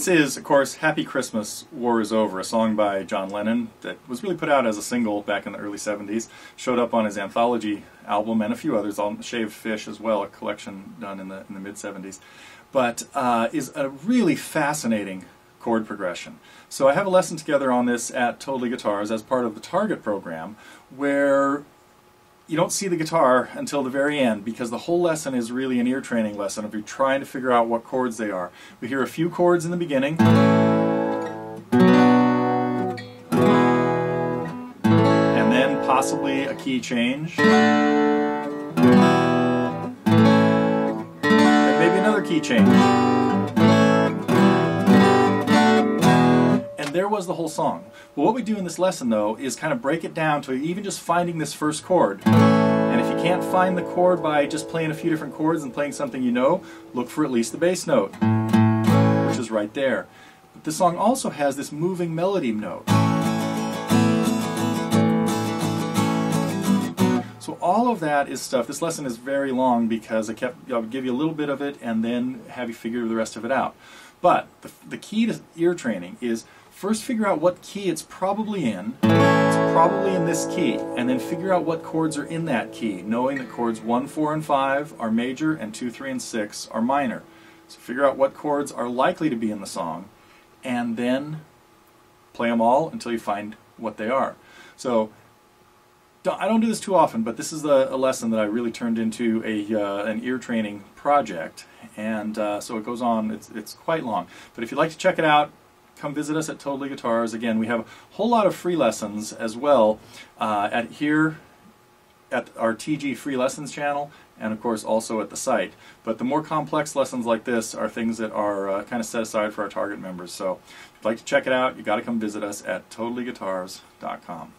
this is, of course, Happy Christmas, War is Over, a song by John Lennon that was really put out as a single back in the early 70s, showed up on his anthology album and a few others, on Shaved Fish as well, a collection done in the mid-70s, but is a really fascinating chord progression. So I have a lesson together on this at Totally Guitars as part of the Target program, where you don't see the guitar until the very end, because the whole lesson is really an ear training lesson of you trying to figure out what chords they are. We hear a few chords in the beginning, and then possibly a key change, and maybe another key change. And there was the whole song. Well, what we do in this lesson, though, is kind of break it down to even just finding this first chord. And if you can't find the chord by just playing a few different chords and playing something you know, look for at least the bass note, which is right there. But the song also has this moving melody note. So all of that is stuff. This lesson is very long because I'll give you a little bit of it and then have you figure the rest of it out. But the key to ear training is first figure out what key it's probably in. It's probably in this key, and then figure out what chords are in that key, knowing that chords 1, 4, and 5 are major and 2, 3, and 6 are minor. So figure out what chords are likely to be in the song, and then play them all until you find what they are. So I don't do this too often, but this is a lesson that I really turned into an ear training project, and so it goes on. It's quite long, but if you'd like to check it out, come visit us at Totally Guitars. Again, we have a whole lot of free lessons as well here at our TG Free Lessons channel, and of course also at the site. But the more complex lessons like this are things that are kind of set aside for our Target members. So if you'd like to check it out, you've got to come visit us at TotallyGuitars.com.